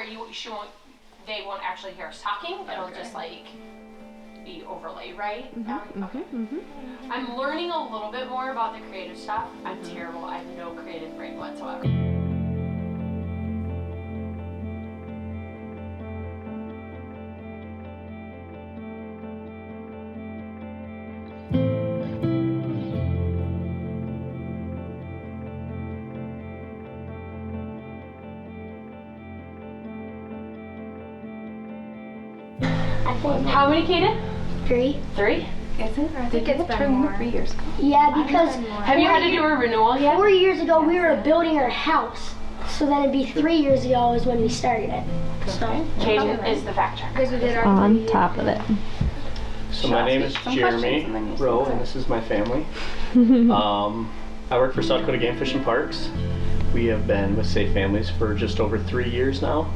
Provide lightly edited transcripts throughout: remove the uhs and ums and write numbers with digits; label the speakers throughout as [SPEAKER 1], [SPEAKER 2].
[SPEAKER 1] they won't actually hear us talking. It'll just like be overlay, right? Okay. I'm learning a little bit more about the creative stuff. I'm terrible. I have no creative brain whatsoever. How many, Kaden?
[SPEAKER 2] 3.
[SPEAKER 1] 3?
[SPEAKER 3] Is it? I think it's been more. 3 years ago.
[SPEAKER 2] Yeah, because
[SPEAKER 1] have you had to do a renewal yet?
[SPEAKER 2] 4 years ago we were building our house, so then it'd be 3 years ago is when we started it. So
[SPEAKER 1] Kaden is the fact checker.
[SPEAKER 3] Because we did our
[SPEAKER 4] On top of it.
[SPEAKER 5] So my name is Jeremy Roes, and this is my family. I work for South Dakota Game Fish and Parks. We have been with Safe Families for just over 3 years now.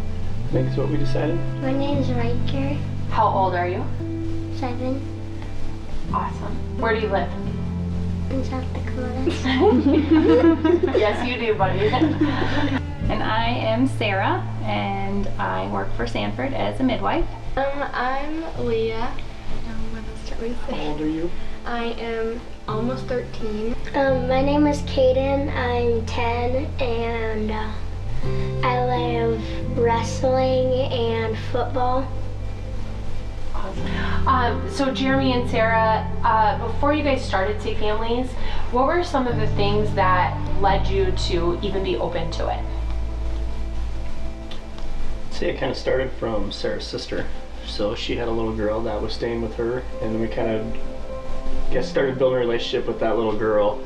[SPEAKER 5] I think is what we decided.
[SPEAKER 2] my name is Riker,
[SPEAKER 1] How old are you?
[SPEAKER 2] 7,
[SPEAKER 1] Awesome. Where do you live?
[SPEAKER 2] in South Dakota.
[SPEAKER 1] Yes, you do, buddy.
[SPEAKER 4] And I am Sarah, and I work for Sanford as a midwife.
[SPEAKER 3] I'm Leah. What else do we
[SPEAKER 5] How
[SPEAKER 3] say?
[SPEAKER 5] old are you?
[SPEAKER 3] I am almost 13.
[SPEAKER 2] My name is Kaden. I'm 10, and I love wrestling and football.
[SPEAKER 1] So Jeremy and Sarah, before you guys started Safe Families, what were some of the things that led you to even be open to it?
[SPEAKER 5] I'd say it kind of started from Sarah's sister. So she had a little girl that was staying with her, and we kind of started building a relationship with that little girl,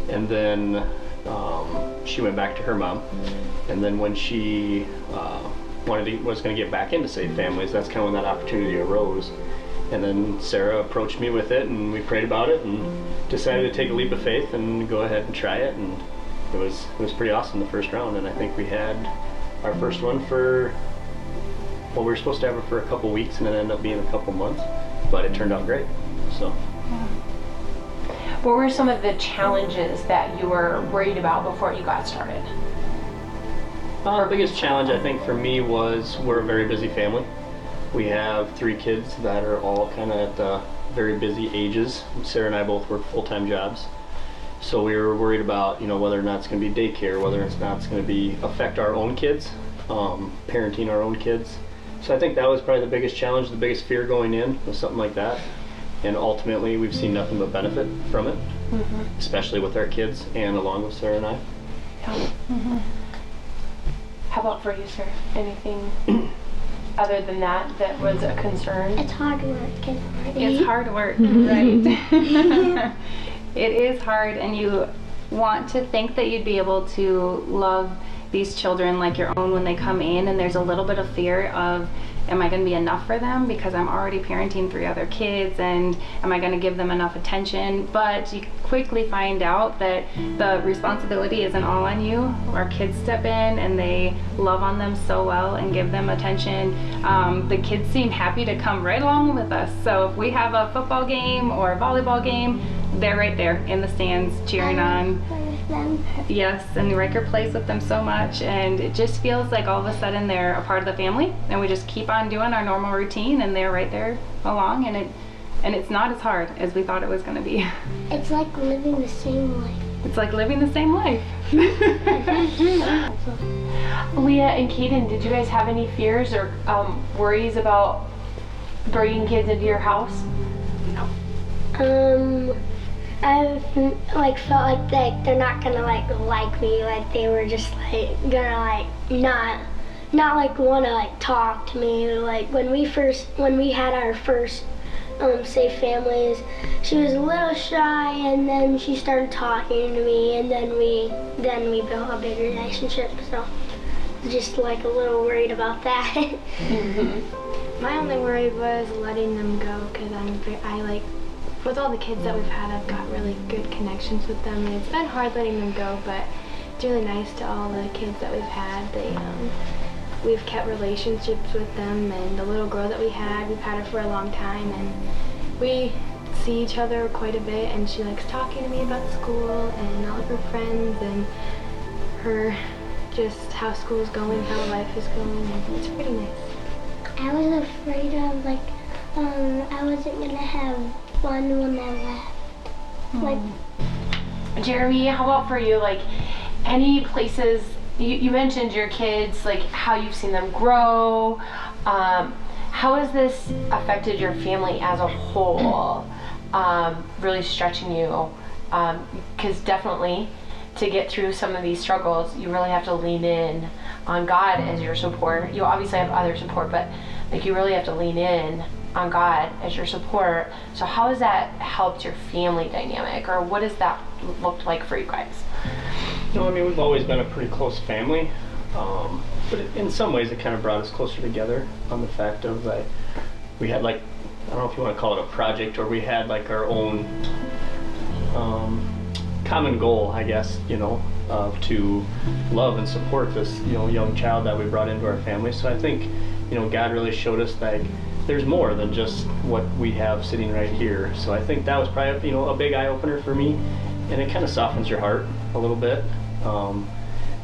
[SPEAKER 5] and then she went back to her mom, and then when she was going to get back into Safe Families, that's kind of when that opportunity arose. And then Sarah approached me with it, and we prayed about it and decided to take a leap of faith and go ahead and try it, and it was pretty awesome the first round. And I think we had our first one for, well, we were supposed to have it for a couple weeks, and it ended up being a couple months, but it turned out great. So
[SPEAKER 1] What were some of the challenges that you were worried about before you got started?
[SPEAKER 5] the biggest challenge I think for me was we're a very busy family. We have 3 kids that are all kind of at the very busy ages. Sarah and I both work full-time jobs. So we were worried about, whether or not it's going to be daycare, whether it's not it's going to affect our own kids, parenting our own kids. So I think that was probably the biggest challenge, the biggest fear going in was something like that. And ultimately we've seen nothing but benefit from it, especially with our kids and along with Sarah and I.
[SPEAKER 1] How about for you, sir? Anything other than that was a concern?
[SPEAKER 2] It's hard work.
[SPEAKER 4] It's hard work, right? It is hard, and you want to think that you'd be able to love these children like your own when they come in, and there's a little bit of fear of, am I going to be enough for them because I'm already parenting 3 other kids, and am I going to give them enough attention? But you quickly find out that the responsibility isn't all on you. Our kids step in and they love on them so well and give them attention. The kids seem happy to come right along with us. So if we have a football game or a volleyball game, they're right there in the stands cheering on. Yes, and Riker plays with them so much, and it just feels like all of a sudden they're a part of the family, and we just keep on doing our normal routine, and they're right there along, and it's not as hard as we thought it was going to be.
[SPEAKER 2] It's like living the same life.
[SPEAKER 4] It's like living the same life.
[SPEAKER 1] Leah and Kaden, did you guys have any fears or worries about bringing kids into your house?
[SPEAKER 2] I've felt like they're not gonna like me, like they were just gonna not wanna talk to me. Like when we had our first Safe Families, she was a little shy, and then she started talking to me, and then we built a big relationship. So just like a little worried about that.
[SPEAKER 3] My only worry was letting them go, because with all the kids that we've had, I've got really good connections with them, and it's been hard letting them go, but it's really nice to all the kids that we've had. We've kept relationships with them, and the little girl that we've had her for a long time, and we see each other quite a bit, and she likes talking to me about school and all of her friends and her just how school's going, how life is going, and it's pretty nice.
[SPEAKER 2] I was afraid of like I wasn't gonna have fun when I left. Like
[SPEAKER 1] Jeremy, how about for you? Like, any places, you mentioned your kids, like how you've seen them grow. How has this affected your family as a whole? Really stretching you? Because definitely to get through some of these struggles, you really have to lean in on God as your support. You obviously have other support, but like you really have to lean in on God as your support. So how has that helped your family dynamic, or what has that looked like for you guys?
[SPEAKER 5] No, I mean, we've always been a pretty close family, but in some ways it kind of brought us closer together on the fact of like, we had like, I don't know if you want to call it a project, or we had like our own common goal, I guess, to love and support this, young child that we brought into our family. So I think, God really showed us that there's more than just what we have sitting right here. So I think that was probably, a big eye opener for me, and it kind of softens your heart a little bit.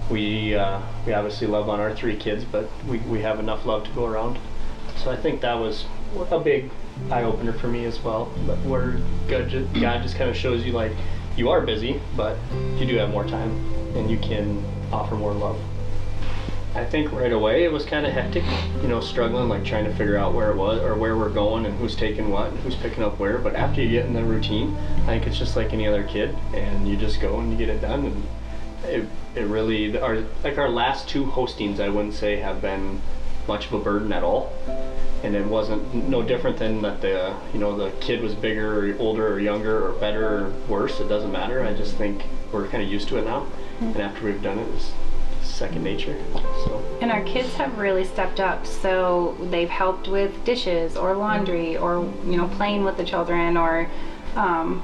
[SPEAKER 5] We obviously love on our 3 kids, but we have enough love to go around. So I think that was a big eye opener for me as well. But where God just kind of shows you like you are busy, but you do have more time and you can offer more love. I think right away it was kind of hectic, struggling, like trying to figure out where it was or where we're going and who's taking what and who's picking up where. But after you get in the routine, I think it's just like any other kid, and you just go and you get it done. And it really, our last 2 hostings, I wouldn't say have been much of a burden at all. And it wasn't no different than that the kid was bigger or older or younger or better or worse. It doesn't matter. I just think we're kind of used to it now. And after we've done it, it's second nature. So.
[SPEAKER 4] And our kids have really stepped up, so they've helped with dishes or laundry or playing with the children or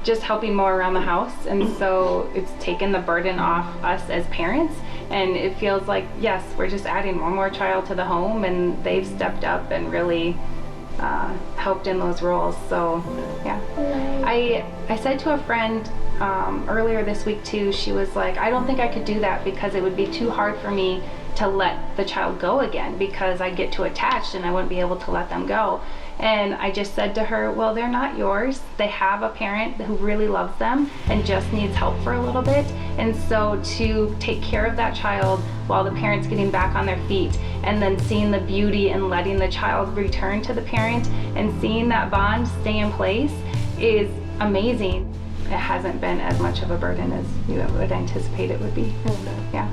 [SPEAKER 4] just helping more around the house. And so it's taken the burden off us as parents, and it feels like, yes, we're just adding one more child to the home, and they've stepped up and really helped in those roles. So yeah, I said to a friend earlier this week too, she was like, I don't think I could do that because it would be too hard for me to let the child go again, because I get too attached and I wouldn't be able to let them go. And I just said to her, well, they're not yours. They have a parent who really loves them and just needs help for a little bit. And so to take care of that child while the parent's getting back on their feet, and then seeing the beauty and letting the child return to the parent and seeing that bond stay in place is amazing. It hasn't been as much of a burden as you would anticipate it would be. Yeah.